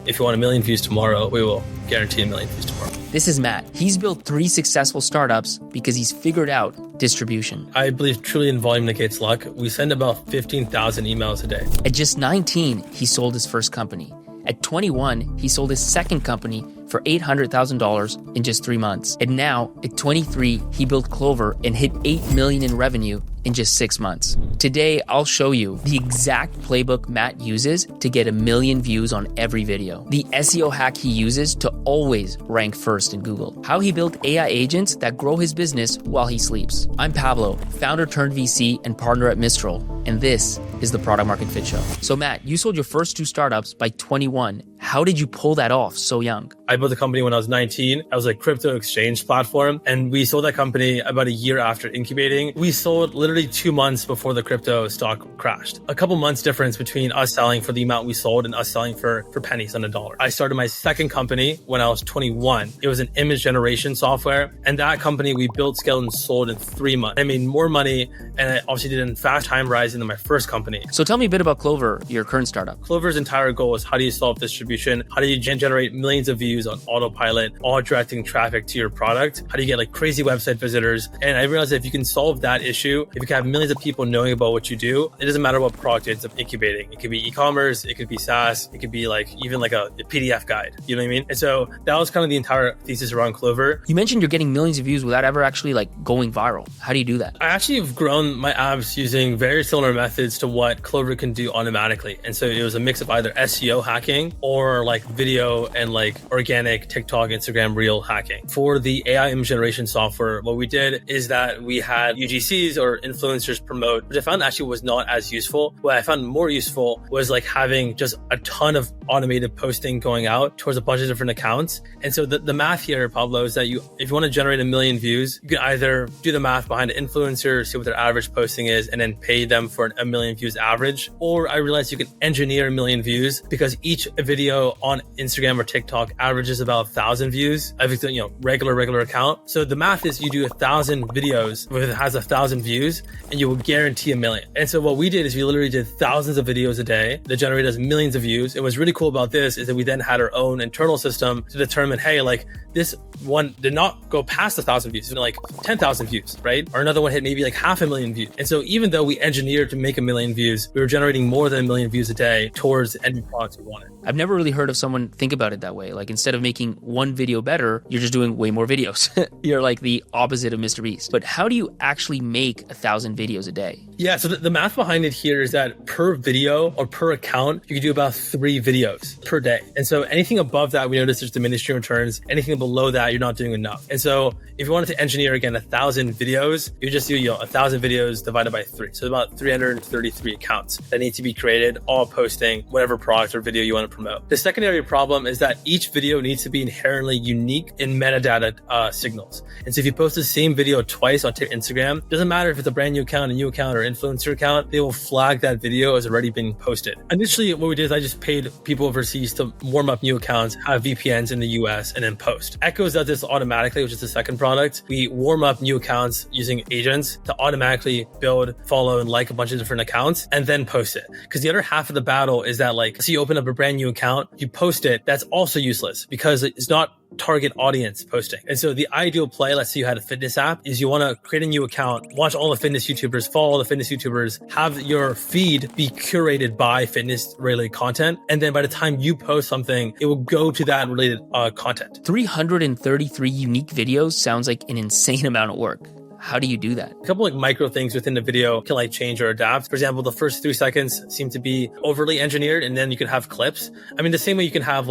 if you want 1 million views tomorrow, we will guarantee 1 million views tomorrow. This is Matt. He's built 3 successful startups because he's figured out distribution. I believe truly in volume negates luck. We send about 15,000 emails a day. At just 19, he sold his first company. At 21, he sold his second company for $800,000 in just 3 months. And now, at 23, he built Clover and hit $8 million in revenue in just 6 months. Today, I'll show you the exact playbook Matt uses to get 1 million views on every video, the SEO hack he uses to always rank first in Google, how he built AI agents that grow his business while he sleeps. I'm Pablo, founder turned VC and partner at Mistral, and this is the Product Market Fit Show. So Matt, you sold your first 2 startups by 21. How did you pull that off so young? I built a company when I was 19. I was a crypto exchange platform, and we sold that company about a year after incubating. We sold literally 2 months before the crypto stock crashed. A couple months difference between us selling for the amount we sold and us selling for pennies on a dollar. I started my second company when I was 21. It was an image generation software, and that company we built, scaled, and sold in 3 months. I made more money, and I obviously did it in fast time rising than my first company. So tell me a bit about Clover, your current startup. Clover's entire goal is how do you solve distribution? How do you generate millions of views on autopilot, all directing traffic to your product? How do you get like crazy website visitors? And I realized that if you can solve that issue, if you can have millions of people knowing about what you do, it doesn't matter what product it ends up incubating. It could be e-commerce, it could be SaaS, it could be like even like a PDF guide. You know what I mean? And so that was kind of the entire thesis around Clover. You mentioned you're getting millions of views without ever actually like going viral. How do you do that? I actually have grown my apps using very similar methods to what Clover can do automatically. And so it was a mix of either SEO hacking or like video and like organic TikTok, Instagram reel hacking. For the AI image generation software, what we did is that we had UGCs or influencers promote, which I found actually was not as useful. What I found more useful was like having just a ton of automated posting going out towards a bunch of different accounts. And so the math here, Pablo, is that if you want to generate 1 million views, you can either do the math behind an influencer, see what their average posting is, and then pay them for 1 million views average. Or I realized you can engineer 1 million views because each video on Instagram or TikTok averages about 1,000 views. I've regular account. So the math is you do 1,000 videos if it has 1,000 views and you will guarantee 1 million. And so what we did is we literally did thousands of videos a day that generated us millions of views. And what's really cool about this is that we then had our own internal system to determine, hey, like this one did not go past 1,000 views, like 10,000 views, right? Or another one hit maybe like 500,000 views. And so even though we engineered to make 1 million views, we were generating more than 1 million views a day towards the end products we wanted. I've never really heard of someone think about it that way. Like instead of making one video better, you're just doing way more videos. You're like the opposite of Mr. Beast. But how do you actually make 1,000 videos a day? Yeah, so the math behind it here is that per video or per account, you can do about 3 videos per day. And so anything above that, we notice there's diminishing returns. Anything below that, you're not doing enough. And so if you wanted to engineer, again, 1,000 videos, you just do 1,000 videos divided by 3. So about 333 accounts that need to be created, all posting whatever product or video you want to promote. The secondary problem is that each video needs to be inherently unique in metadata signals. And so if you post the same video twice on Instagram, it doesn't matter if it's a brand new account, a new account, or influencer account, they will flag that video as already been posted. Initially, what we did is I just paid people overseas to warm up new accounts, have VPNs in the US, and then post. Echoes does this automatically, which is the second product. We warm up new accounts using agents to automatically build, follow, and like a bunch of different accounts, and then post it. Because the other half of the battle is that so you open up a brand new account, you post it, that's also useless because it's not target audience posting. And so the ideal play, let's say you had a fitness app, is you want to create a new account, watch all the fitness YouTubers, follow all the fitness YouTubers, have your feed be curated by fitness related content. And then by the time you post something, it will go to that related content. 333 unique videos sounds like an insane amount of work. How do you do that? A couple micro things within the video can change or adapt. For example, the first 3 seconds seem to be overly engineered, and then you can have clips. I mean, the same way you can have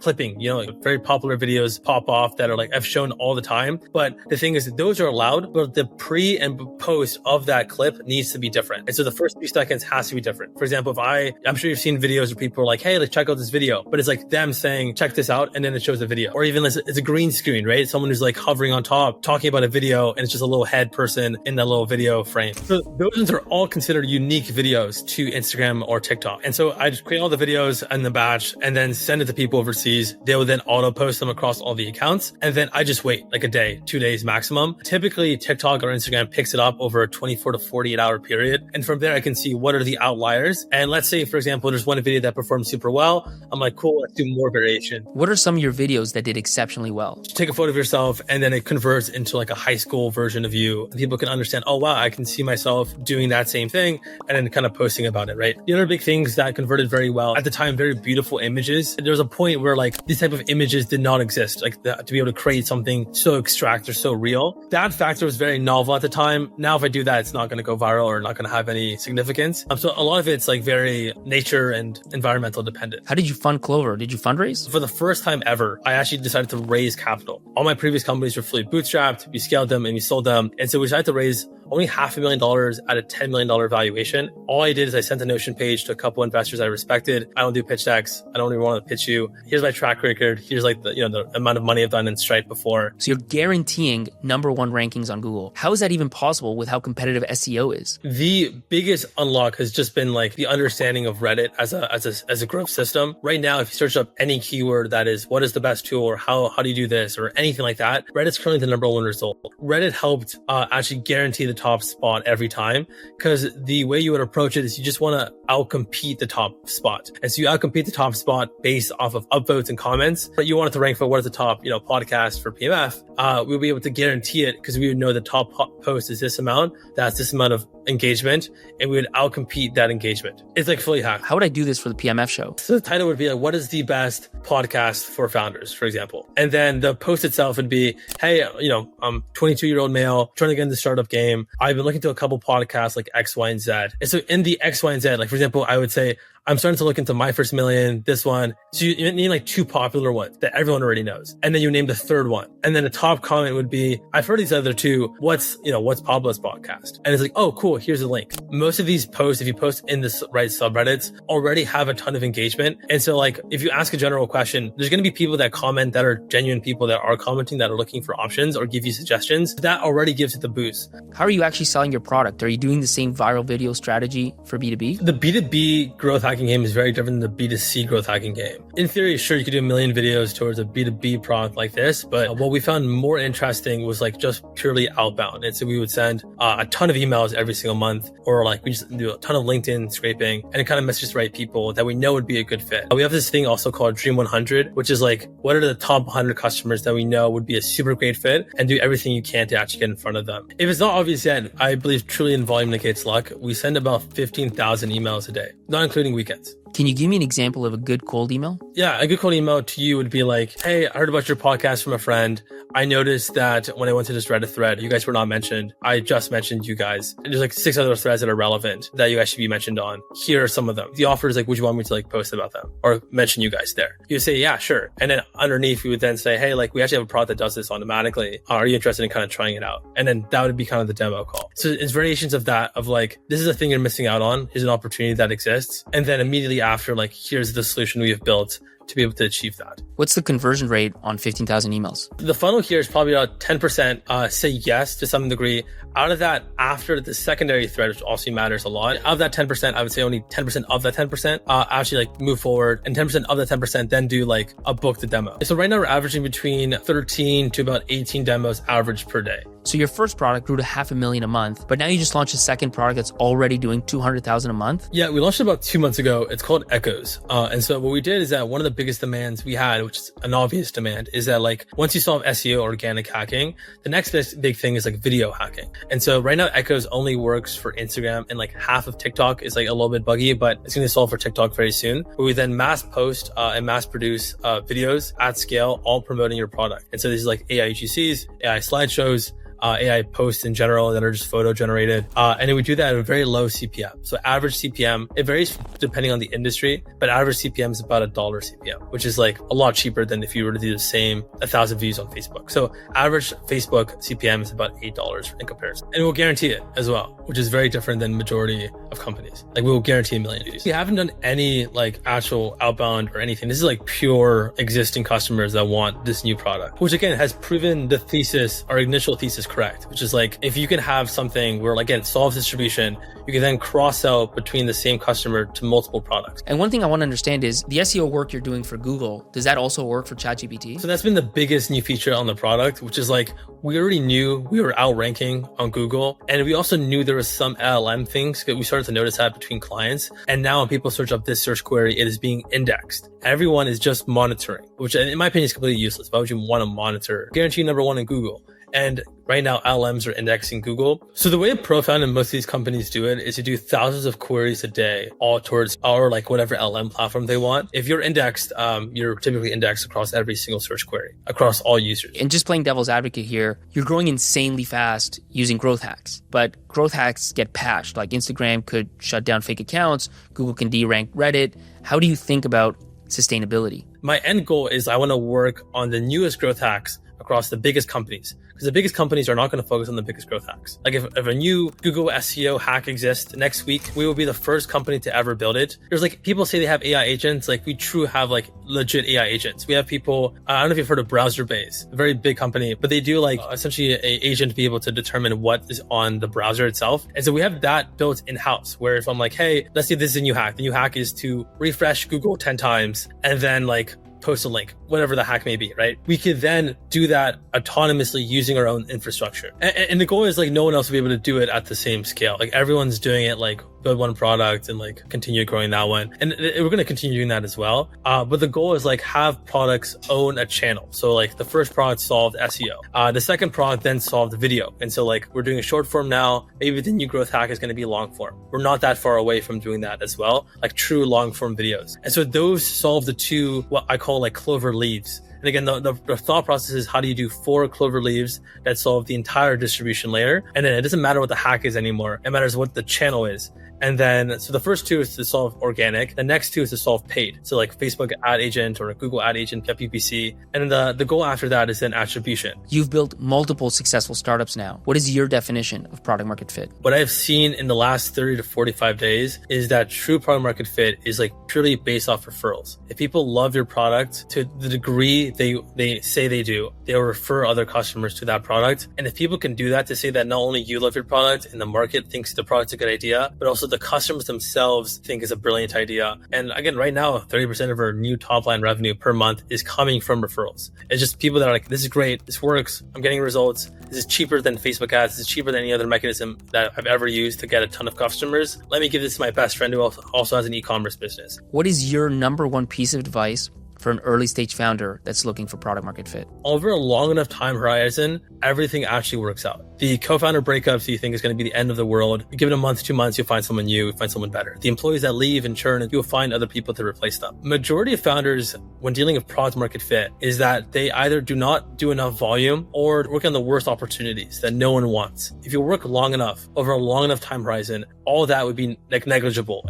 clipping, very popular videos pop off that are I've shown all the time. But the thing is that those are allowed, but the pre and post of that clip needs to be different. And so the first 3 seconds has to be different. For example, I'm sure you've seen videos where people are like, hey, let's check out this video. But it's them saying, check this out. And then it shows a video. Or even it's a green screen, right? Someone who's hovering on top, talking about a video, and it's just a little head person in that little video frame. So those ones are all considered unique videos to Instagram or TikTok. And so I just create all the videos in the batch and then send it to people overseas. They will then auto post them across all the accounts. And then I just wait like a day, 2 days maximum. Typically TikTok or Instagram picks it up over a 24 to 48 hour period. And from there, I can see what are the outliers. And let's say, for example, there's one video that performs super well. I'm like, cool, let's do more variation. What are some of your videos that did exceptionally well? Just take a photo of yourself and then it converts into like a high school version of you. And people can understand, oh, wow, I can see myself doing that same thing and then kind of posting about it, right? The other big things that converted very well at the time, very beautiful images. There was a point where like these type of images did not exist, like to be able to create something so abstract or so real. That factor was very novel at the time. Now, if I do that, it's not going to go viral or not going to have any significance. So a lot of it's like very nature and environmental dependent. How did you fund Clover? Did you fundraise? For the first time ever, I actually decided to raise capital. All my previous companies were fully bootstrapped. We scaled them and we sold them. And so we decided to raise only $500,000 at a $10 million valuation. All I did is I sent a Notion page to a couple investors I respected. I don't do pitch decks. I don't even want to pitch you. Here's my track record. Here's like the amount of money I've done in Stripe before. So you're guaranteeing number one rankings on Google. How is that even possible with how competitive SEO is? The biggest unlock has just been like the understanding of Reddit as a growth system. Right now, if you search up any keyword that is what is the best tool or how do you do this or anything like that, Reddit's currently the number one result. Reddit helped actually guarantee the top spot every time, because the way you would approach it is you just want to outcompete the top spot. And so you outcompete the top spot based off of upvotes and comments, but you want it to rank for what is the top, podcast for PMF. We'll be able to guarantee it because we would know the top post is this amount, that's this amount of engagement, and we would outcompete that engagement. It's like fully hacked. How would I do this for the PMF show? So the title would be like, what is the best podcast for founders, for example? And then the post itself would be, hey, I'm 22-year-old male trying to get in the startup game. I've been looking to a couple podcasts like X, Y, and Z. And so in the X, Y, and Z, like for example, I would say, I'm starting to look into My First Million, this one. So you need like two popular ones that everyone already knows. And then you name the third one. And then the top comment would be, I've heard these other two. What's Pablo's podcast? And it's like, oh, cool. Here's a link. Most of these posts, if you post in the right subreddits, already have a ton of engagement. And so like, if you ask a general question, there's going to be people that comment that are genuine people that are commenting, that are looking for options or give you suggestions. That already gives it the boost. How are you actually selling your product? Are you doing the same viral video strategy for B2B? The B2B growth hacking game is very different than the B2C growth hacking game. In theory, sure, you could do 1 million videos towards a B2B product like this, but what we found more interesting was like just purely outbound. And so we would send a ton of emails every single month, or like we just do a ton of LinkedIn scraping and it kind of messages the right people that we know would be a good fit. We have this thing also called Dream 100, which is like, what are the top 100 customers that we know would be a super great fit, and do everything you can to actually get in front of them. If it's not obvious yet, I believe truly in volume negates luck. We send about 15,000 emails a day, not including weekends. Can you give me an example of a good cold email? Yeah, a good cold email to you would be like, hey, I heard about your podcast from a friend. I noticed that when I went to this Reddit thread, you guys were not mentioned. I just mentioned you guys. And there's like 6 other threads that are relevant that you guys should be mentioned on. Here are some of them. The offer is like, would you want me to like post about them or mention you guys there? You would say, yeah, sure. And then underneath, we would then say, hey, like we actually have a product that does this automatically. Are you interested in kind of trying it out? And then that would be kind of the demo call. So it's variations of that, of like, this is a thing you're missing out on. Here's an opportunity that exists. And then immediately after, like, here's the solution we have built to be able to achieve that. What's the conversion rate on 15,000 emails? The funnel here is probably about 10% say yes to some degree. Out of that, after the secondary thread, which also matters a lot, out of that 10%, I would say only 10% of that 10% actually like move forward, and 10% of that 10% then do like a book to demo. So right now we're averaging between 13 to about 18 demos average per day. So your first product grew to $500,000 a month, but now you just launched a second product that's already doing $200,000 a month? Yeah, we launched it about 2 months ago. It's called Echoes. And so what we did is that one of the biggest demands we had, which is an obvious demand, is that like once you solve SEO, organic hacking, the next big thing is like video hacking. And so right now Echoes only works for Instagram, and like half of TikTok is like a little bit buggy, but it's going to solve for TikTok very soon. But we then mass post and mass produce videos at scale, all promoting your product. And so this is like AI UGCs, AI slideshows, AI posts in general that are just photo generated. And then we do that at a very low CPM. So average CPM, it varies depending on the industry, but average CPM is about $1 CPM, which is like a lot cheaper than if you were to do the same 1,000 views on Facebook. So average Facebook CPM is about $8 in comparison. And we'll guarantee it as well, which is very different than majority of companies. Like we will guarantee 1 million views. We haven't done any like actual outbound or anything. This is like pure existing customers that want this new product, which again has proven the thesis, our initial thesis correct, which is like, if you can have something where, again, it solves distribution, you can then cross-sell between the same customer to multiple products. And one thing I want to understand is the SEO work you're doing for Google, does that also work for ChatGPT? So that's been the biggest new feature on the product, which is like, we already knew we were outranking on Google. And we also knew there was some LLM things that we started to notice that between clients. And now when people search up this search query, it is being indexed. Everyone is just monitoring, which in my opinion is completely useless. Why would you want to monitor? Guarantee number one in Google. And right now, LLMs are indexing Google. So the way Profound and most of these companies do it is to do thousands of queries a day, all towards our like whatever LLM platform they want. If you're indexed, you're typically indexed across every single search query, across all users. And just playing devil's advocate here, you're growing insanely fast using growth hacks, but growth hacks get patched. Like Instagram could shut down fake accounts, Google can derank Reddit. How do you think about sustainability? My end goal is I want to work on the newest growth hacks across the biggest companies, because the biggest companies are not going to focus on the biggest growth hacks. Like if a new Google SEO hack exists next week, we will be the first company to ever build it. There's like, people say they have AI agents. Like we true have like legit AI agents. We have people, I don't know if you've heard of BrowserBase, a very big company, but they do like essentially an agent to be able to determine what is on the browser itself. And so we have that built in-house, where if I'm like, hey, let's say this is a new hack. The new hack is to refresh Google 10 times and then like post a link, whatever the hack may be, right? We could then do that autonomously using our own infrastructure. And the goal is like no one else will be able to do it at the same scale. Like everyone's doing it, like build one product and like continue growing that one. And we're going to continue doing that as well. But the goal is like have products own a channel. So like the first product solved SEO. The second product then solved video. And so like we're doing a short form now. Maybe the new growth hack is going to be long form. We're not that far away from doing that as well, like true long form videos. And so those solve the two, what I call like clover leaves. And again, the thought process is how do you do 4 clover leaves that solve the entire distribution layer? And then it doesn't matter what the hack is anymore. It matters what the channel is. And then, so the first 2 is to solve organic. The next 2 is to solve paid. So like Facebook ad agent or a Google ad agent, PPC. And then the goal after that is then attribution. You've built multiple successful startups now. What is your definition of product market fit? What I've seen in the last 30 to 45 days is that true product market fit is like purely based off referrals. If people love your product to the degree they say they do, they'll refer other customers to that product. And if people can do that, to say that not only you love your product and the market thinks the product's a good idea, but also the customers themselves think is a brilliant idea. And again, right now, 30% of our new top line revenue per month is coming from referrals. It's just people that are like, this is great, this works, I'm getting results, this is cheaper than Facebook ads, this is cheaper than any other mechanism that I've ever used to get a ton of customers. Let me give this to my best friend who also has an e-commerce business. What is your number one piece of advice for an early stage founder that's looking for product market fit? Over a long enough time horizon, everything actually works out. The co-founder breakups you think is going to be the end of the world. You give it a month, 2 months, you'll find someone new, you'll find someone better. The employees that leave and churn, you'll find other people to replace them. Majority of founders, when dealing with product market fit, is that they either do not do enough volume or work on the worst opportunities that no one wants. If you work long enough, over a long enough time horizon, all that would be like negligible.